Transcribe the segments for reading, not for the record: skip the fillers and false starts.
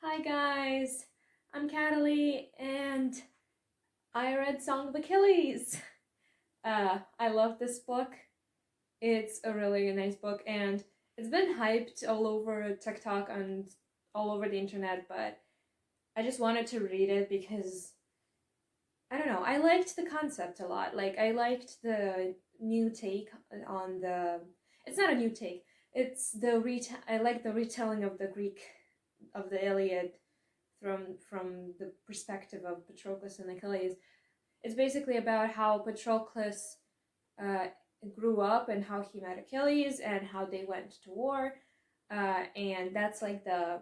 Hi guys, I'm Cataly and I read Song of Achilles. I love this book. It's a really nice book and it's been hyped all over TikTok and all over the internet, but I just wanted to read it because I don't know, I liked the concept a lot. Like I liked the new take on the it's not a new take. It's I like the retelling of the Greek of the Iliad from the perspective of Patroclus and Achilles. It's basically about how Patroclus uh, grew up and how he met Achilles and how they went to war, and that's like the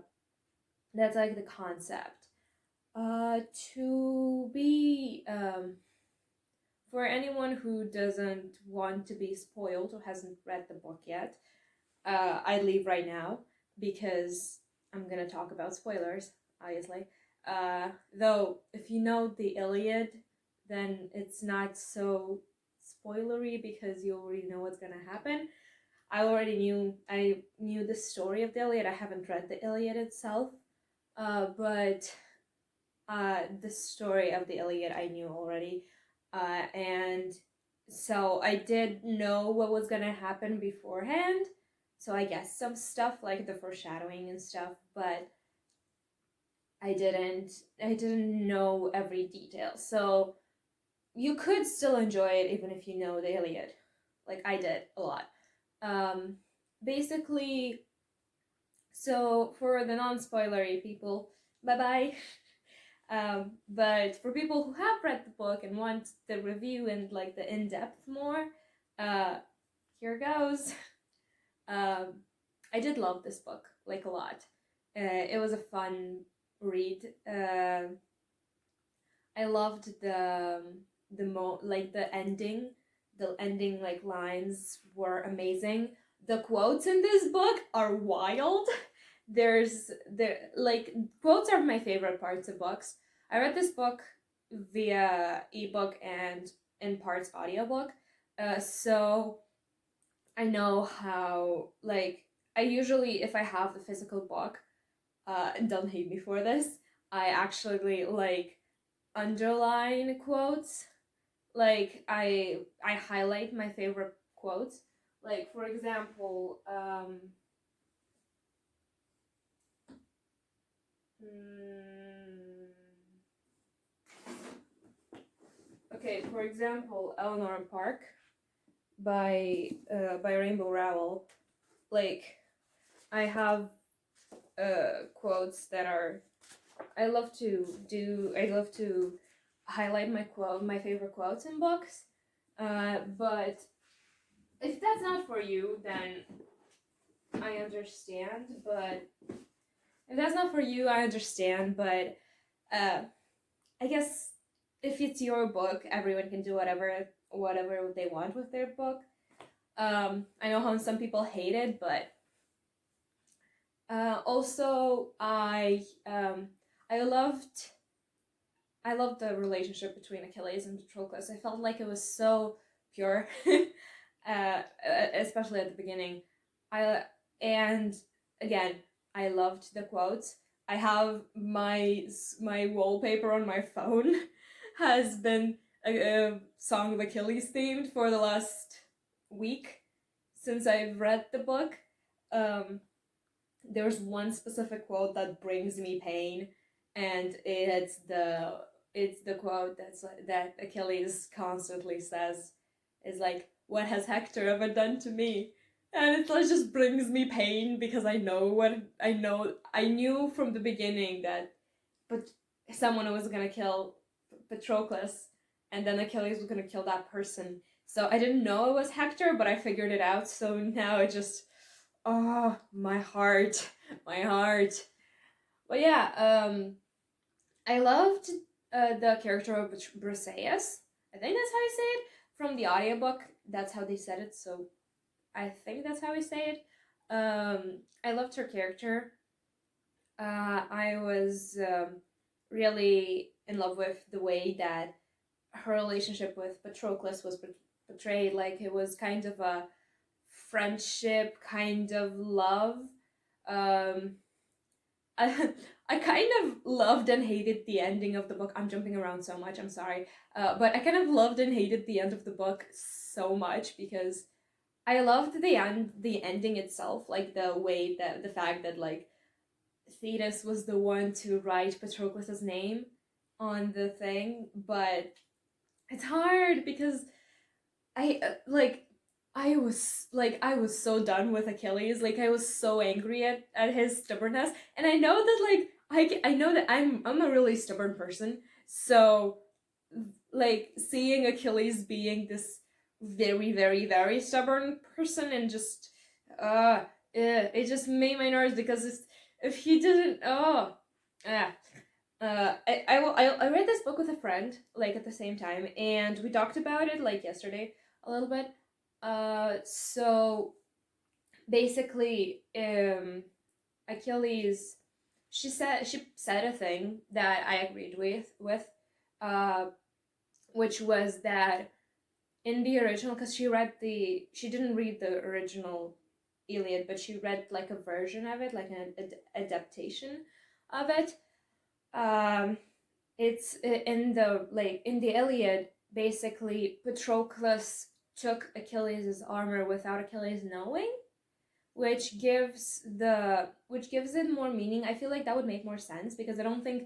concept. To be For anyone who doesn't want to be spoiled or hasn't read the book yet, I leave right now because I'm gonna talk about spoilers, obviously. Though, if you know the Iliad, then it's not so spoilery because you already know what's gonna happen. I knew the story of the Iliad. I haven't read the Iliad itself, but the story of the Iliad I knew already, and so I did know what was gonna happen beforehand. So I guess some stuff like the foreshadowing and stuff, but I didn't I didn't know every detail. So you could still enjoy it even if you know the Iliad, like I did a lot. Um, Basically, so for the non-spoilery people, bye bye. But for people who have read the book and want the review and like the in-depth more, uh, here goes. Um, I did love this book like a lot. It was a fun read. I loved the ending. The ending like lines were amazing. The quotes in this book are wild. Like quotes are my favorite parts of books. I read this book via ebook and in parts audiobook. So I know how like I usually if I have the physical book, and don't hate me for this, I actually like underline quotes. Like I highlight my favorite quotes. Like for example, mm, okay, for example, Eleanor Park by Rainbow Rowell. Like I have quotes that are I love to highlight my favorite quotes in books. But if that's not for you, then I understand. But if that's not for you, I understand. But uh, I guess if it's your book, everyone can do whatever they want with their book. I know how some people hate it, but also I loved the relationship between Achilles and Patroclus. I felt like it was so pure, especially at the beginning. I and again, I loved the quotes. I have my wallpaper on my phone has been a Song of Achilles themed for the last week since I've read the book. Um, there's one specific quote that brings me pain, and it's the quote that Achilles constantly says is like, "What has Hector ever done to me?" And it like just brings me pain because I know what I know. I knew from the beginning that, but someone was gonna kill Patroclus, and then Achilles was gonna kill that person. So I didn't know it was Hector, but I figured it out. So now it just oh, my heart, my heart. But yeah, I loved the character of Briseis. I think that's how you say it. From the audiobook, that's how they said it, so I think that's how we say it. I loved her character. I was really in love with the way that her relationship with Patroclus was portrayed. Like it was kind of a friendship, kind of love. Um, I, I kind of loved and hated the ending of the book. I'm jumping around so much, I'm sorry. But I kind of loved and hated the end of the book so much because I loved the ending itself, like the way that the fact that like Thetis was the one to write Patroclus's name on the thing, but it's hard because like I was so done with Achilles. Like I was so angry at his stubbornness, and I know that like I know that I'm a really stubborn person. So like seeing Achilles being this very very very stubborn person and just it just made my nerves because if he didn't yeah. I read this book with a friend like at the same time, and we talked about it like yesterday a little bit. So basically, Achilles, she said a thing that I agreed with, uh, which was that in the original, because she didn't read the original Iliad, but she read like a version of it, like an adaptation of it. Um, it's in the Iliad. Basically, Patroclus took Achilles' armor without Achilles knowing, which gives it more meaning. I feel like that would make more sense because I don't think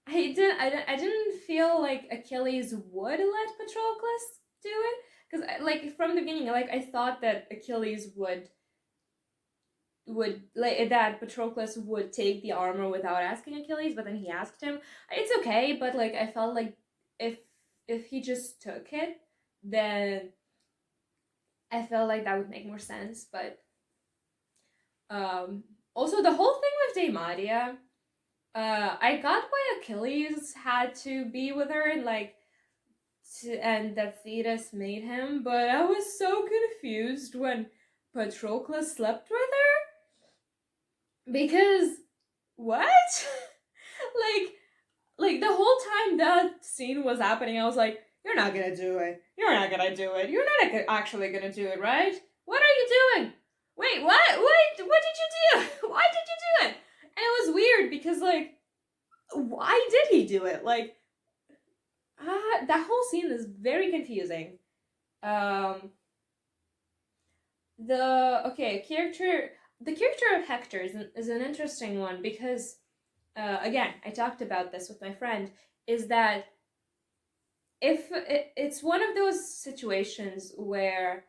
I didn't feel like Achilles would let Patroclus do it because like from the beginning like I thought that Achilles would like that Patroclus would take the armor without asking Achilles, but then he asked him. It's okay, but like I felt like if if he just took it, then I felt like that would make more sense. But also the whole thing with Demadia, I got why Achilles had to be with her and like and that Thetis made him, but I was so confused when Patroclus slept with her because what? like like the whole time that scene was happening, I was like, "You're not gonna do it. You're not gonna do it. You're not actually gonna do it, right? What are you doing? Wait, what? What did you do? Why did you do it?" And it was weird because like, why did he do it? Like, that whole scene is very confusing. Um, the character of Hector is an interesting one because again, I talked about this with my friend, is that if it's one of those situations where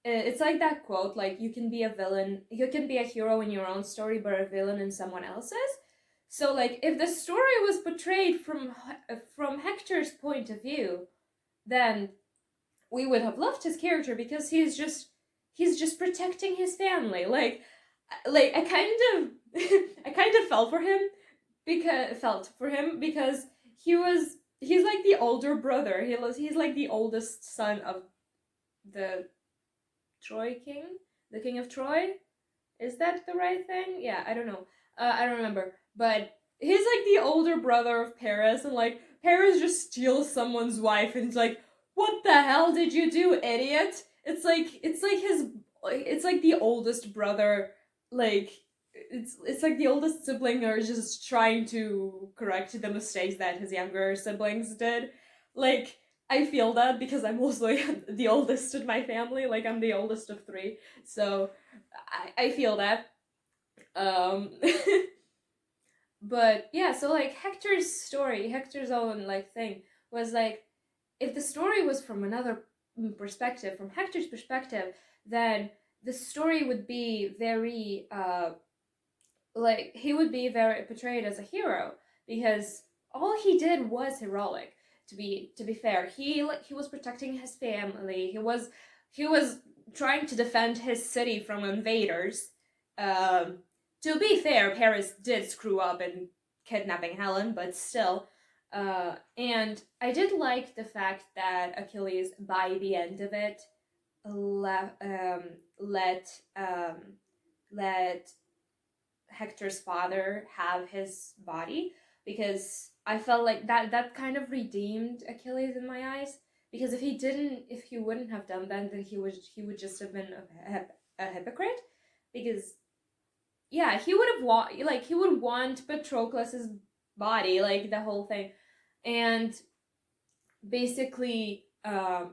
it's like that quote, like you can be a villain, you can be a hero in your own story but a villain in someone else's. So like if the story was portrayed from Hector's point of view, then we would have loved his character because he's just protecting his family. Like I kind of I kind of felt for him because he's like the older brother. He's like the oldest son of the Troy king, the king of Troy. Is that the right thing? Yeah, I don't know. I don't remember. But he's like the older brother of Paris, and like Paris just steals someone's wife, and it's like, what the hell did you do, idiot? It's like the oldest brother, like it's like the oldest sibling are just trying to correct the mistakes that his younger siblings did. Like I feel that because I'm also the oldest in my family. Like I'm the oldest of three, so I feel that. Um, but yeah, so like Hector's story, Hector's own like thing was like if the story was from another perspective, from Hector's perspective, then the story would be very like he would be very portrayed as a hero because all he did was heroic. To be fair, he was protecting his family. He was trying to defend his city from invaders. Um, to be fair, Paris did screw up in kidnapping Helen, but still. And I did like the fact that Achilles, by the end of it, le- um, let let Hector's father have his body because I felt like that kind of redeemed Achilles in my eyes because if he wouldn't have done that then he would just have been a hypocrite because yeah, he would want Patroclus's body, like the whole thing. And basically, yeah,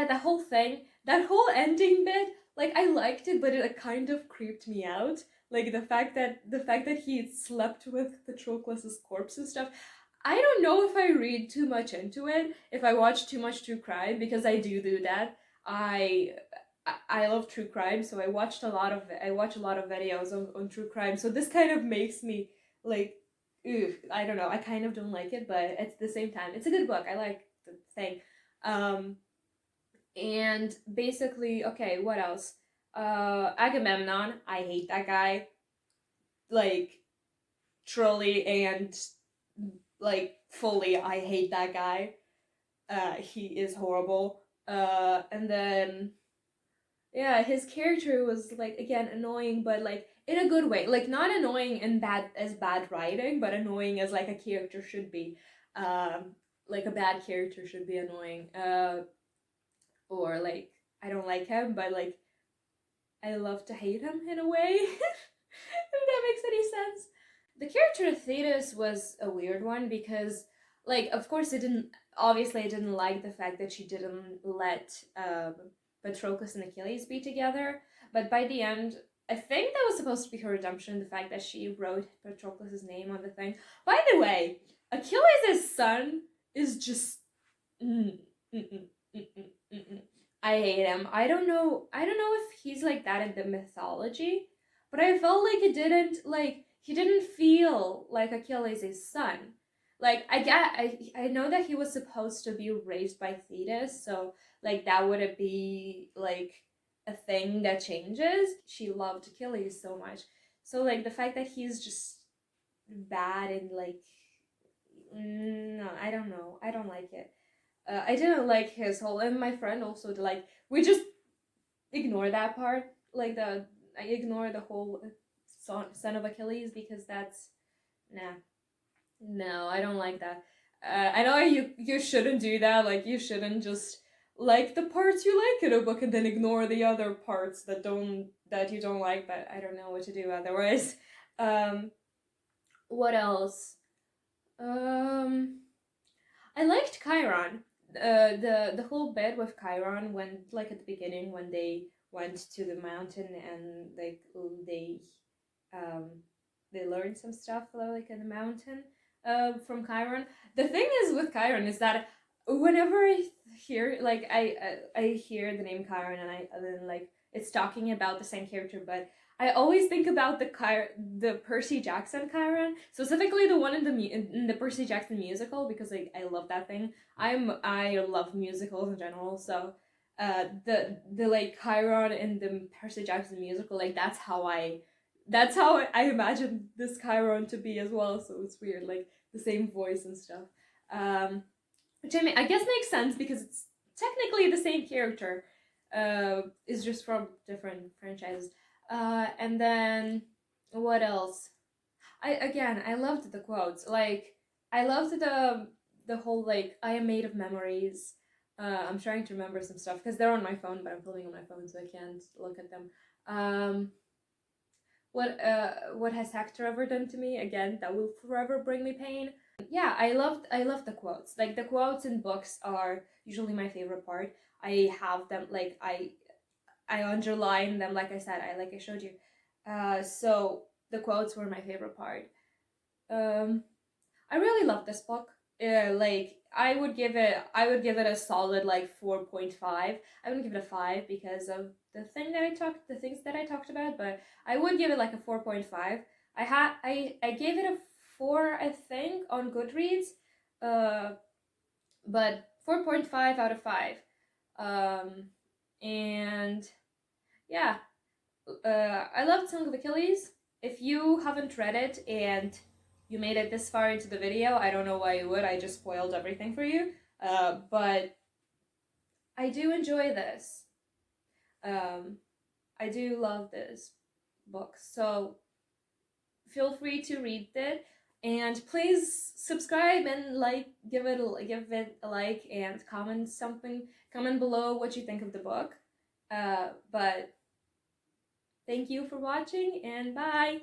the whole thing, that whole ending bit, like I liked it, but it kind of creeped me out. Like the fact that he slept with Patroclus's corpse and stuff. I don't know if I read too much into it, if I watch too much true crime, because I do that. I I love true crime, so I watch a lot of videos on true crime. So this kind of makes me like, I don't know. I kind of don't like it, but at the same time, it's a good book. I like the thing. Um, and basically, okay, what else? Agamemnon. I hate that guy. Like truly and like fully, I hate that guy. He is horrible. And then yeah, his character was like again annoying, but like in a good way. Like not annoying in bad writing, but annoying as like a character should be. Like a bad character should be annoying. Or like I don't like him, but like I love to hate him in a way. If that makes any sense. The character of Thetis was a weird one because, like, of course, it didn't. Obviously, I didn't like the fact that she didn't let Patroclus and Achilles be together. But by the end, I think that was supposed to be her redemption. The fact that she wrote Patroclus's name on the thing. By the way, Achilles' son is just. Mm, mm, mm, mm, mm, mm, mm. I hate him. I don't know. I don't know if he's like that in the mythology, but I felt like it didn't like he didn't feel like Achilles' son. Like I know that he was supposed to be raised by Thetis, so like that would be like a thing that changes. She loved Achilles so much, so like the fact that he's just bad and like no, I don't know. I don't like it. I didn't like his whole, and my friend also like we just ignore that part. Like I ignore the whole son of Achilles because that's nah, no, I don't like that. I know you shouldn't do that. Like you shouldn't just like the parts you like in a book and then ignore the other parts that you don't like. But I don't know what to do otherwise. Um, what else? Um, I liked Chiron. The whole bit with Chiron when like at the beginning when they went to the mountain and like um they learned some stuff like in the mountain from Chiron. The thing is with Chiron is that whenever I hear like I hear the name Chiron and then like it's talking about the same character, but I always think about the Percy Jackson Chiron, specifically the one in the Percy Jackson musical because like I love that thing. I love musicals in general, so the like Chiron in the Percy Jackson musical, like that's how I imagine this Chiron to be as well. So it's weird, like the same voice and stuff. Which I guess makes sense because it's technically the same character. Is just from different franchises. And then what else? I loved the quotes. Like I loved the whole like I am made of memories. I'm trying to remember some stuff because they're on my phone, but I'm filming on my phone, so I can't look at them. Um, what has Hector ever done to me? Again, that will forever bring me pain. Yeah, I love the quotes. Like the quotes in books are usually my favorite part. I have them like I underline them like I said, I showed you. So the quotes were my favorite part. Um I really love this book. Like I would give it a solid like 4.5. I wouldn't give it a 5 because of the things that I talked about, but I would give it like a 4.5. I gave it a 4 I think on Goodreads. Uh but 4.5 out of 5. Um and yeah, I loved Song of Achilles. If you haven't read it and you made it this far into the video, I don't know why you would. I just spoiled everything for you. But I do enjoy this. Um, I do love this book. So feel free to read it. And please subscribe and give it a like and comment something. Comment below what you think of the book. But Thank you for watching, and bye!